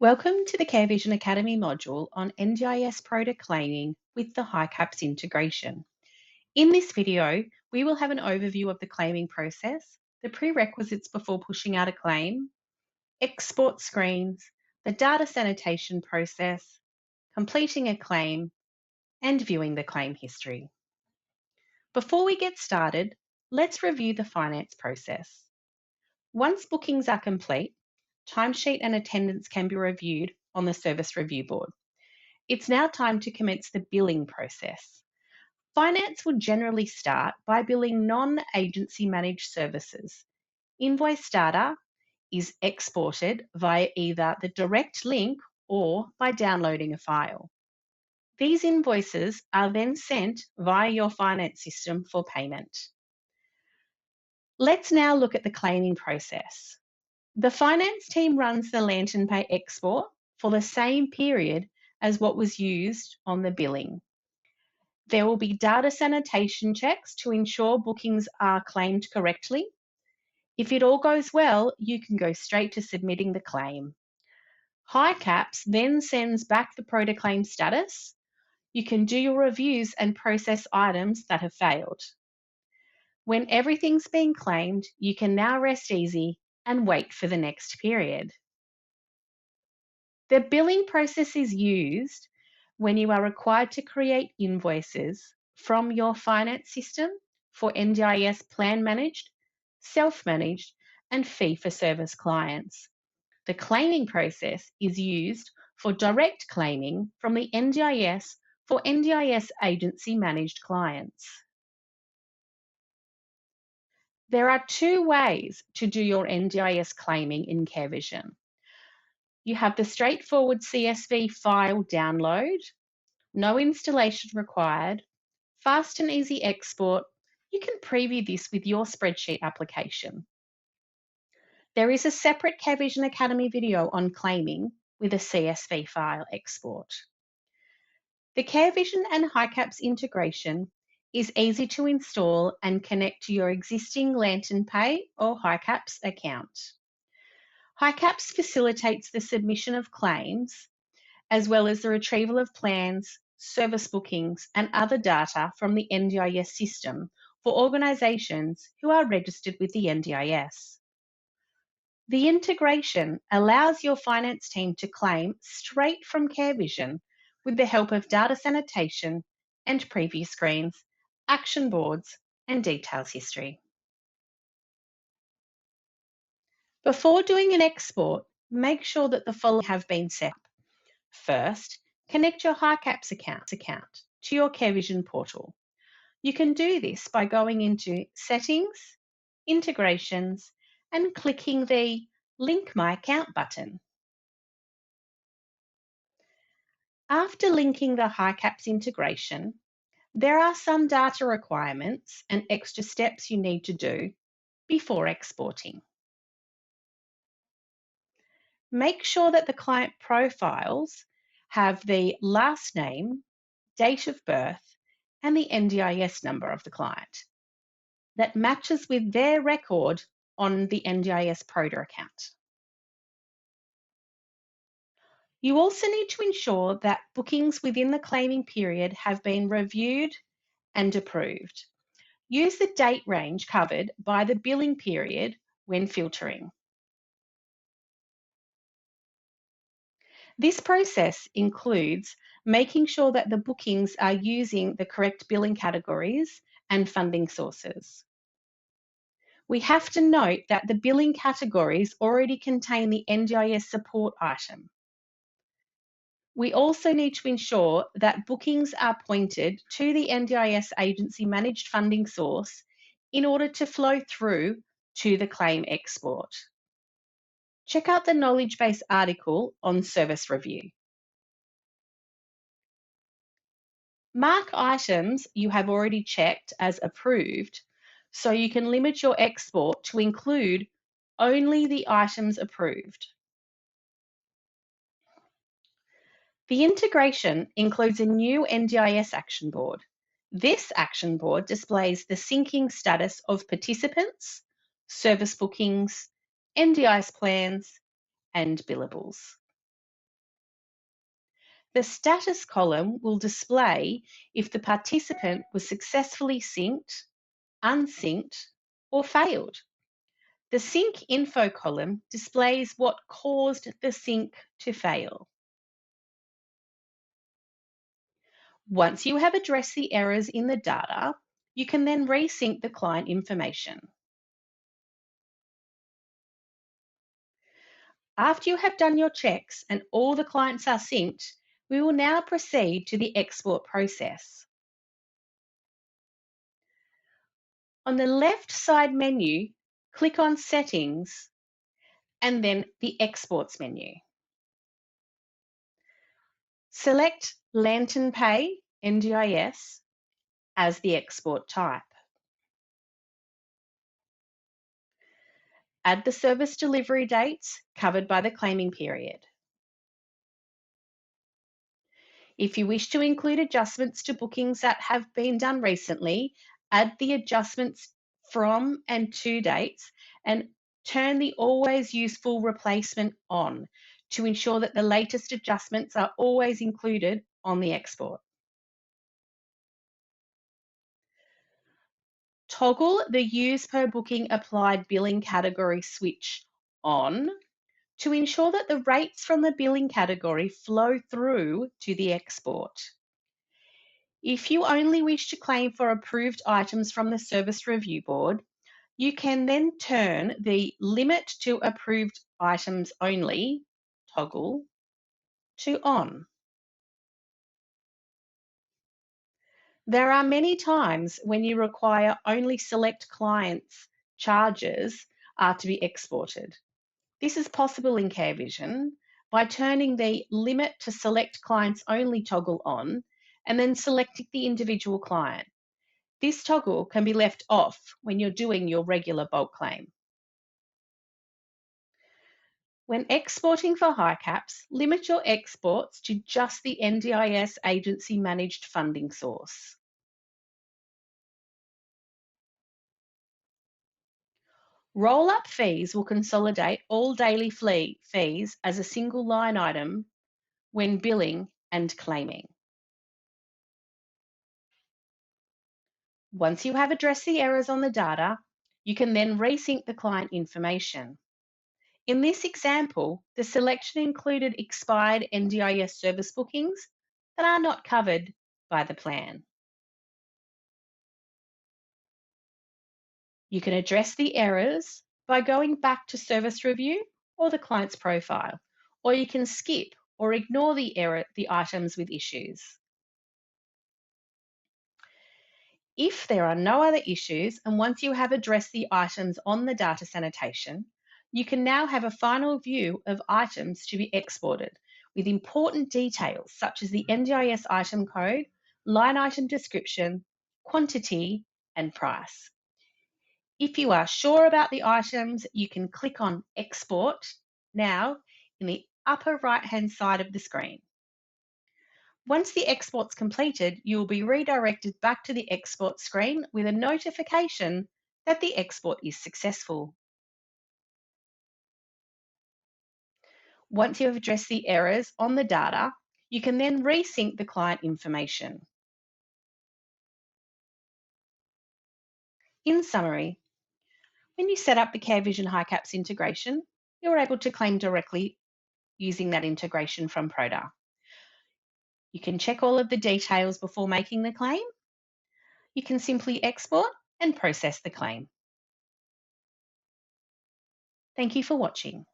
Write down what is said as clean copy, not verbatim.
Welcome to the Care Vision Academy module on NDIS Claiming with the HICAPS integration. In this video, we will have an overview of the claiming process, the prerequisites before pushing out a claim, export screens, the data sanitation process, completing a claim, and viewing the claim history. Before we get started, let's review the finance process. Once bookings are complete, timesheet and attendance can be reviewed on the Service Review Board. It's now time to commence the billing process. Finance will generally start by billing non-agency managed services. Invoice data is exported via either the direct link or by downloading a file. These invoices are then sent via your finance system for payment. Let's now look at the claiming process. The finance team runs the Lantern Pay export for the same period as what was used on the billing. There will be data sanitation checks to ensure bookings are claimed correctly. If it all goes well, you can go straight to submitting the claim. HICAPS then sends back the Pro to claim status. You can do your reviews and process items that have failed. When everything's been claimed, you can now rest easy and wait for the next period. The billing process is used when you are required to create invoices from your finance system for NDIS plan managed, self-managed, and fee-for-service clients. The claiming process is used for direct claiming from the NDIS for NDIS agency managed clients. There are two ways to do your NDIS claiming in Care Vision. You have the straightforward CSV file download, no installation required, fast and easy export. You can preview this with your spreadsheet application. There is a separate Care Vision Academy video on claiming with a CSV file export. The Care Vision and HICAPS integration is easy to install and connect to your existing Lantern Pay or HICAPS account. HICAPS facilitates the submission of claims as well as the retrieval of plans, service bookings, and other data from the NDIS system for organisations who are registered with the NDIS. The integration allows your finance team to claim straight from Care Vision with the help of data sanitation and preview screens, action boards, and details history. Before doing an export, make sure that the following have been set up. First, connect your HICAPS account to your Care Vision portal. You can do this by going into Settings, Integrations, and clicking the Link My Account button. After linking the HICAPS integration, there are some data requirements and extra steps you need to do before exporting. Make sure that the client profiles have the last name, date of birth, and the NDIS number of the client that matches with their record on the NDIS Proder account. You also need to ensure that bookings within the claiming period have been reviewed and approved. Use the date range covered by the billing period when filtering. This process includes making sure that the bookings are using the correct billing categories and funding sources. We have to note that the billing categories already contain the NDIS support item. We also need to ensure that bookings are pointed to the NDIS agency managed funding source in order to flow through to the claim export. Check out the knowledge base article on service review. Mark items you have already checked as approved so you can limit your export to include only the items approved. The integration includes a new NDIS action board. This action board displays the syncing status of participants, service bookings, NDIS plans, and billables. The status column will display if the participant was successfully synced, unsynced, or failed. The sync info column displays what caused the sync to fail. Once you have addressed the errors in the data, you can then resync the client information. After you have done your checks and all the clients are synced, we will now proceed to the export process. On the left side menu, click on Settings and then the Exports menu. Select Lantern Pay NDIS as the export type. Add the service delivery dates covered by the claiming period. If you wish to include adjustments to bookings that have been done recently, add the adjustments from and to dates and turn the always useful replacement on to ensure that the latest adjustments are always included on the export. Toggle the Use Per Booking Applied billing category switch on to ensure that the rates from the billing category flow through to the export. If you only wish to claim for approved items from the Service Review Board, you can then turn the Limit to Approved Items Only toggle to on. There are many times when you require only select clients' charges are to be exported. This is possible in CareVision by turning the Limit to Select Clients Only toggle on and then selecting the individual client. This toggle can be left off when you're doing your regular bulk claim. When exporting for HICAPS, limit your exports to just the NDIS agency managed funding source. Roll-up fees will consolidate all daily fees as a single line item when billing and claiming. Once you have addressed the errors on the data, you can then resync the client information. In this example, the selection included expired NDIS service bookings that are not covered by the plan. You can address the errors by going back to service review or the client's profile, or you can skip or ignore the items with issues. If there are no other issues, and once you have addressed the items on the data sanitation, you can now have a final view of items to be exported with important details such as the NDIS item code, line item description, quantity, and price. If you are sure about the items, you can click on Export now in the upper right-hand side of the screen. Once the export's completed, you will be redirected back to the export screen with a notification that the export is successful. Once you have addressed the errors on the data, you can then resync the client information. In summary, when you set up the CareVision HICAPS integration, you're able to claim directly using that integration from Proda. You can check all of the details before making the claim. You can simply export and process the claim. Thank you for watching.